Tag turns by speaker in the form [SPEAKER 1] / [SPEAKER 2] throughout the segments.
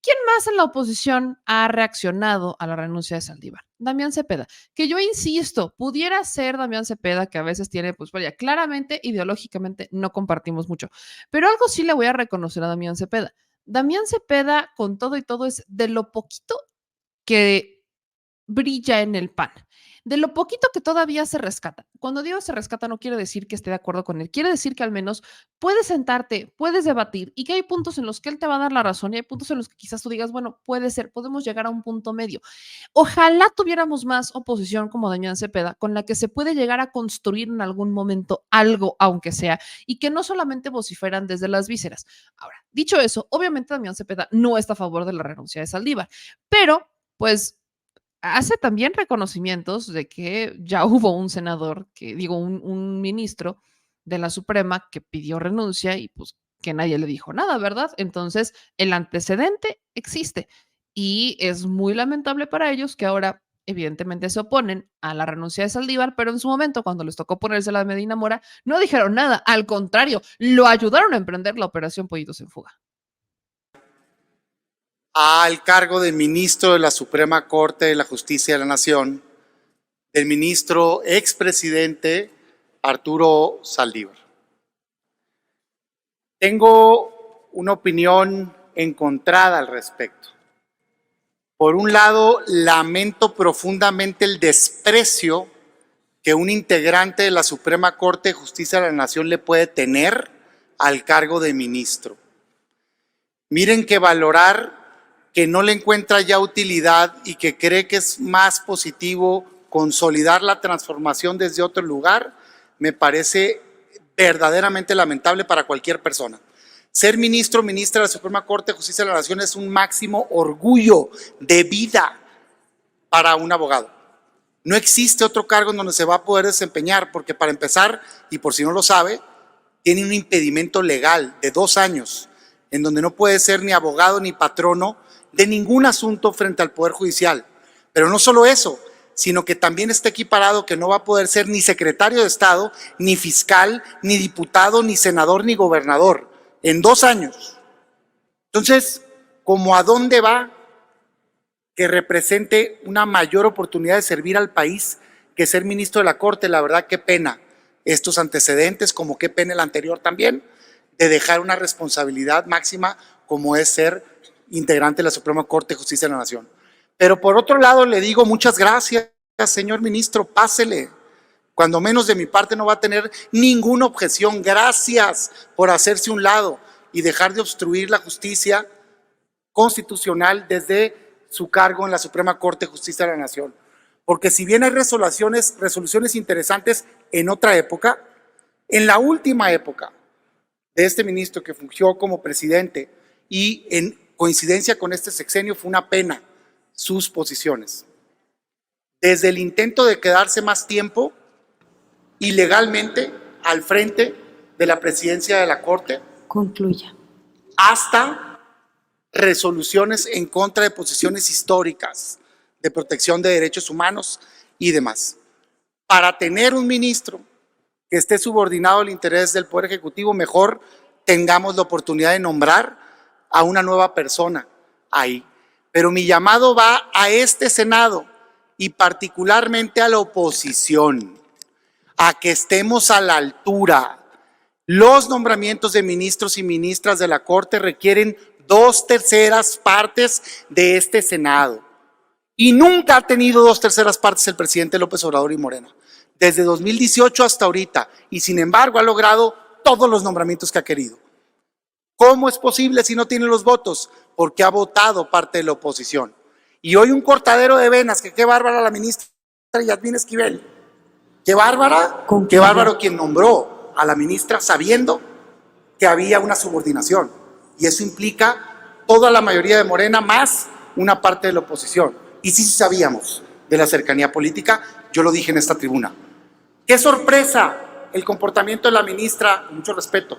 [SPEAKER 1] ¿Quién más en la oposición ha reaccionado a la renuncia de Saldívar? Damián Cepeda, que yo insisto, pudiera ser Damián Cepeda, que a veces tiene, pues vaya, claramente, ideológicamente no compartimos mucho, pero algo sí le voy a reconocer a Damián Cepeda. Damián Cepeda, con todo y todo, es de lo poquito que brilla en el pan. De lo poquito que todavía se rescata. Cuando digo se rescata, no quiere decir que esté de acuerdo con él. Quiere decir que al menos puedes sentarte, puedes debatir y que hay puntos en los que él te va a dar la razón y hay puntos en los que quizás tú digas, bueno, puede ser, podemos llegar a un punto medio. Ojalá tuviéramos más oposición como Damián Cepeda, con la que se puede llegar a construir en algún momento algo, aunque sea, y que no solamente vociferan desde las vísceras. Ahora, dicho eso, obviamente Damián Cepeda no está a favor de la renuncia de Saldívar, pero pues hace también reconocimientos de que ya hubo un senador, que digo, un ministro de la Suprema que pidió renuncia y pues que nadie le dijo nada, ¿verdad? Entonces, el antecedente existe y es muy lamentable para ellos que ahora evidentemente se oponen a la renuncia de Saldívar, pero en su momento, cuando les tocó ponerse la Medina Mora, no dijeron nada, al contrario, lo ayudaron a emprender la operación Pollitos en Fuga.
[SPEAKER 2] Al cargo de ministro de la Suprema Corte de la Justicia de la Nación, el ministro expresidente Arturo Saldívar. Tengo una opinión encontrada al respecto. Por un lado, lamento profundamente el desprecio que un integrante de la Suprema Corte de Justicia de la Nación le puede tener al cargo de ministro. Miren que valorar que no le encuentra ya utilidad y que cree que es más positivo consolidar la transformación desde otro lugar, me parece verdaderamente lamentable para cualquier persona. Ser ministro o ministra de la Suprema Corte de Justicia de la Nación es un máximo orgullo de vida para un abogado. No existe otro cargo en donde se va a poder desempeñar, porque para empezar, y por si no lo sabe, tiene un impedimento legal de 2 años, en donde no puede ser ni abogado ni patrono de ningún asunto frente al Poder Judicial. Pero no solo eso, sino que también está equiparado que no va a poder ser ni secretario de Estado, ni fiscal, ni diputado, ni senador, ni gobernador, en 2 años. Entonces, ¿cómo a dónde va que represente una mayor oportunidad de servir al país que ser ministro de la Corte? La verdad, qué pena estos antecedentes, como qué pena el anterior también, de dejar una responsabilidad máxima como es ser integrante de la Suprema Corte de Justicia de la Nación. Pero por otro lado le digo muchas gracias, señor ministro, pásele. Cuando menos de mi parte no va a tener ninguna objeción. Gracias por hacerse un lado y dejar de obstruir la justicia constitucional desde su cargo en la Suprema Corte de Justicia de la Nación. Porque si bien hay resoluciones interesantes en otra época, en la última época de este ministro que fungió como presidente y en coincidencia con este sexenio, fue una pena sus posiciones. Desde el intento de quedarse más tiempo ilegalmente al frente de la presidencia de la Corte.
[SPEAKER 3] Concluya.
[SPEAKER 2] Hasta resoluciones en contra de posiciones históricas de protección de derechos humanos y demás. Para tener un ministro que esté subordinado al interés del Poder Ejecutivo, mejor tengamos la oportunidad de nombrar a una nueva persona ahí. Pero mi llamado va a este Senado y particularmente a la oposición, a que estemos a la altura. Los nombramientos de ministros y ministras de la Corte requieren 2/3 partes de este Senado. Y nunca ha tenido 2/3 partes el presidente López Obrador y Morena, desde 2018 hasta ahorita, y sin embargo ha logrado todos los nombramientos que ha querido. ¿Cómo es posible si no tiene los votos? Porque ha votado parte de la oposición. Y hoy un cortadero de venas, que qué bárbara la ministra Yasmín Esquivel. Qué bárbara, qué bárbaro quien nombró a la ministra sabiendo que había una subordinación. Y eso implica toda la mayoría de Morena más una parte de la oposición. Y sí sabíamos de la cercanía política, yo lo dije en esta tribuna. ¡Qué sorpresa el comportamiento de la ministra, con mucho respeto,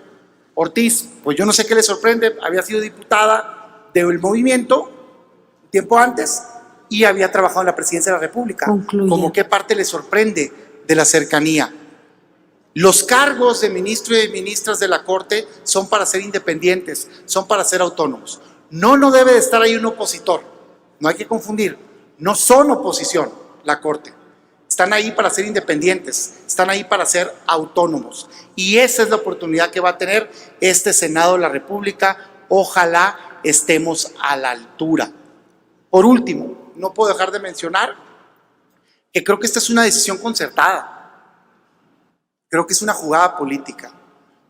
[SPEAKER 2] Ortiz! Pues yo no sé qué le sorprende, había sido diputada del movimiento tiempo antes y había trabajado en la presidencia de la República.
[SPEAKER 3] Concluye.
[SPEAKER 2] ¿Cómo qué parte le sorprende de la cercanía? Los cargos de ministro y de ministras de la Corte son para ser independientes, son para ser autónomos. No, no debe de estar ahí un opositor. No hay que confundir. No son oposición la Corte. Están ahí para ser independientes, están ahí para ser autónomos. Y esa es la oportunidad que va a tener este Senado de la República. Ojalá estemos a la altura. Por último, no puedo dejar de mencionar que creo que esta es una decisión concertada. Creo que es una jugada política,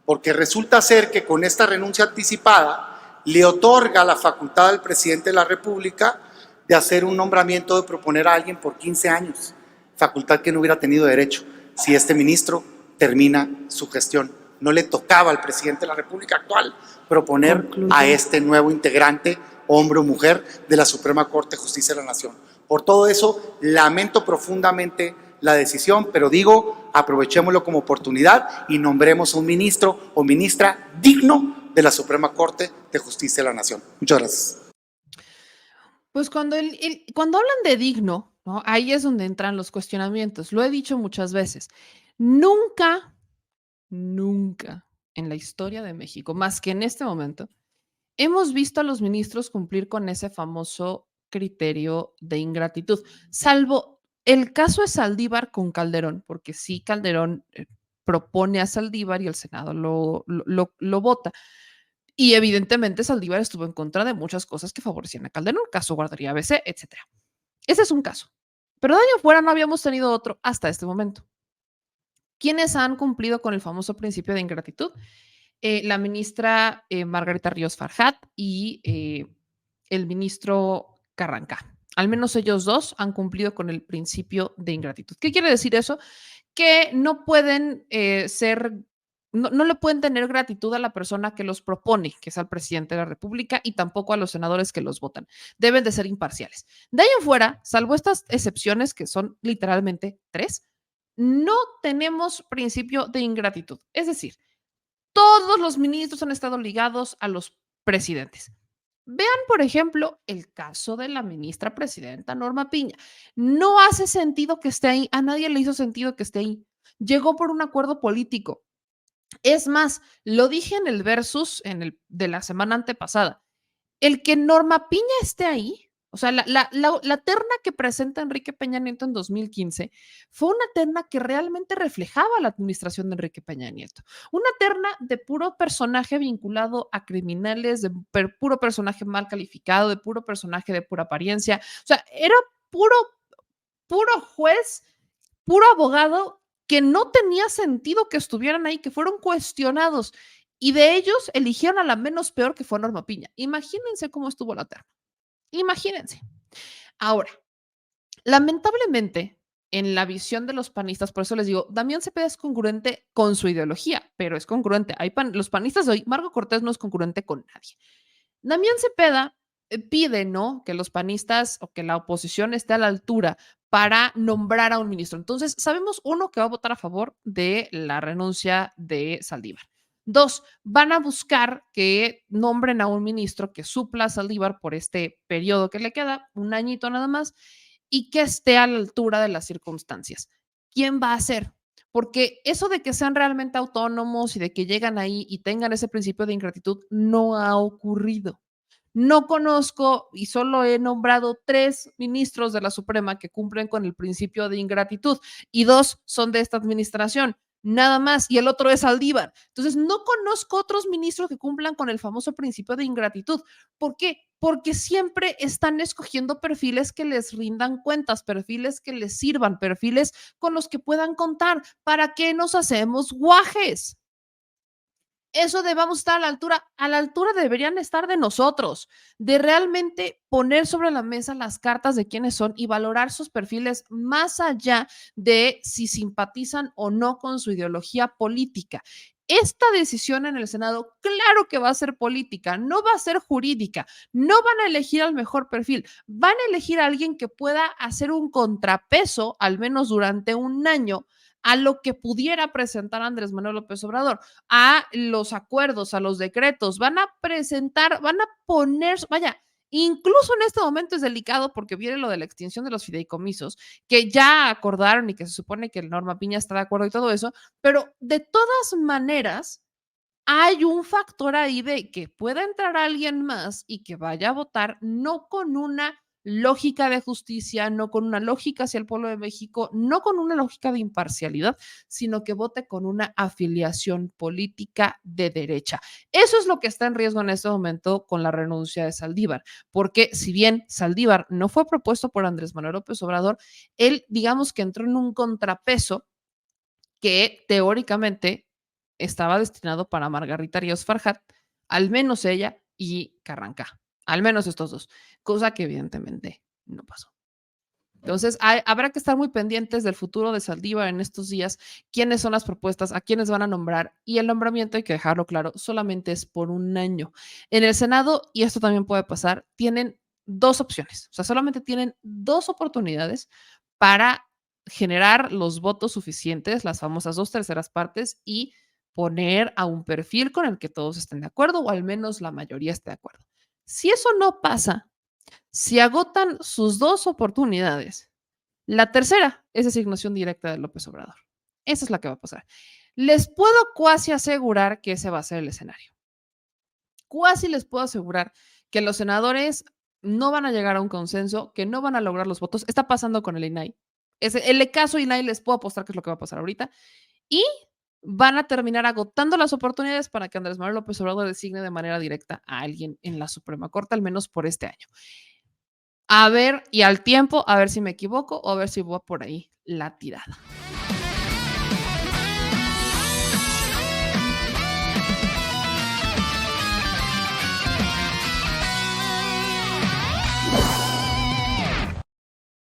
[SPEAKER 2] porque resulta ser que con esta renuncia anticipada le otorga la facultad al presidente de la República de hacer un nombramiento, de proponer a alguien por 15 años, facultad que no hubiera tenido derecho si este ministro termina su gestión. No le tocaba al presidente de la República actual proponer a este nuevo integrante, hombre o mujer, de la Suprema Corte de Justicia de la Nación. Por todo eso, lamento profundamente la decisión, pero digo, aprovechémoslo como oportunidad y nombremos a un ministro o ministra digno de la Suprema Corte de Justicia de la Nación. Muchas gracias.
[SPEAKER 1] Pues cuando hablan de digno, ¿no? Ahí es donde entran los cuestionamientos. Lo he dicho muchas veces. Nunca, nunca en la historia de México, más que en este momento, hemos visto a los ministros cumplir con ese famoso criterio de ingratitud, salvo el caso de Saldívar con Calderón, porque sí, Calderón propone a Saldívar y el Senado lo vota. Y evidentemente Saldívar estuvo en contra de muchas cosas que favorecían a Calderón, caso guardería ABC, etc. Ese es un caso. Pero de ahí afuera no habíamos tenido otro hasta este momento. ¿Quiénes han cumplido con el famoso principio de ingratitud? La ministra Margarita Ríos Farjat y el ministro Carranca. Al menos ellos dos han cumplido con el principio de ingratitud. ¿Qué quiere decir eso? Que no pueden no le pueden tener gratitud a la persona que los propone, que es al presidente de la República, y tampoco a los senadores que los votan. Deben de ser imparciales. De ahí en fuera, salvo estas excepciones, que son literalmente 3, no tenemos principio de ingratitud. Es decir, todos los ministros han estado ligados a los presidentes. Vean, por ejemplo, el caso de la ministra presidenta Norma Piña. No hace sentido que esté ahí, a nadie le hizo sentido que esté ahí. Llegó por un acuerdo político. Es más, lo dije en el versus de la semana antepasada. El que Norma Piña esté ahí, o sea, la terna que presenta Enrique Peña Nieto en 2015 fue una terna que realmente reflejaba la administración de Enrique Peña Nieto. Una terna de puro personaje vinculado a criminales, de puro personaje mal calificado, de puro personaje de pura apariencia. O sea, era puro juez, puro abogado que no tenía sentido que estuvieran ahí, que fueron cuestionados. Y de ellos eligieron a la menos peor, que fue Norma Piña. Imagínense cómo estuvo la terna. Imagínense. Ahora, lamentablemente, en la visión de los panistas, por eso les digo, Damián Cepeda es congruente con su ideología, pero es congruente. Los panistas de hoy, Marco Cortés no es congruente con nadie. Damián Cepeda pide, ¿no?, que los panistas o que la oposición esté a la altura para nombrar a un ministro. Entonces, sabemos, uno, que va a votar a favor de la renuncia de Saldívar. 2, van a buscar que nombren a un ministro que supla a Saldívar por este periodo que le queda, un añito nada más, y que esté a la altura de las circunstancias. ¿Quién va a ser? Porque eso de que sean realmente autónomos y de que llegan ahí y tengan ese principio de ingratitud no ha ocurrido. No conozco y solo he nombrado 3 ministros de la Suprema que cumplen con el principio de ingratitud y 2 son de esta administración, nada más, y el otro es Saldívar. Entonces, no conozco otros ministros que cumplan con el famoso principio de ingratitud. ¿Por qué? Porque siempre están escogiendo perfiles que les rindan cuentas, perfiles que les sirvan, perfiles con los que puedan contar. ¿Para qué nos hacemos guajes? Eso de vamos a estar a la altura deberían estar de nosotros, de realmente poner sobre la mesa las cartas de quiénes son y valorar sus perfiles más allá de si simpatizan o no con su ideología política. Esta decisión en el Senado, claro que va a ser política, no va a ser jurídica, no van a elegir al mejor perfil, van a elegir a alguien que pueda hacer un contrapeso, al menos durante un año, a lo que pudiera presentar Andrés Manuel López Obrador, a los acuerdos, a los decretos, van a presentar, van a poner, vaya, incluso en este momento es delicado porque viene lo de la extinción de los fideicomisos, que ya acordaron y que se supone que Norma Piña está de acuerdo y todo eso, pero de todas maneras, hay un factor ahí de que pueda entrar alguien más y que vaya a votar no con una lógica de justicia, no con una lógica hacia el pueblo de México, no con una lógica de imparcialidad, sino que vote con una afiliación política de derecha. Eso es lo que está en riesgo en este momento con la renuncia de Saldívar, porque si bien Saldívar no fue propuesto por Andrés Manuel López Obrador, él digamos que entró en un contrapeso que teóricamente estaba destinado para Margarita Ríos Farjat, al menos ella y Carranca, al menos estos dos, cosa que evidentemente no pasó. Entonces, habrá que estar muy pendientes del futuro de Saldívar en estos días, quiénes son las propuestas, a quiénes van a nombrar, y el nombramiento, hay que dejarlo claro, solamente es por un año. En el Senado, y esto también puede pasar, tienen dos opciones, o sea, solamente tienen dos oportunidades para generar los votos suficientes, las famosas 2/3 y poner a un perfil con el que todos estén de acuerdo o al menos la mayoría esté de acuerdo. Si eso no pasa, si agotan sus dos oportunidades, la tercera es designación directa de López Obrador. Esa es la que va a pasar. Les puedo cuasi asegurar que ese va a ser el escenario. Cuasi les puedo asegurar que los senadores no van a llegar a un consenso, que no van a lograr los votos. Está pasando con el INAI. El caso INAI les puedo apostar que es lo que va a pasar ahorita. Y van a terminar agotando las oportunidades para que Andrés Manuel López Obrador designe de manera directa a alguien en la Suprema Corte, al menos por este año. A ver, y al tiempo, a ver si me equivoco o a ver si va por ahí la tirada.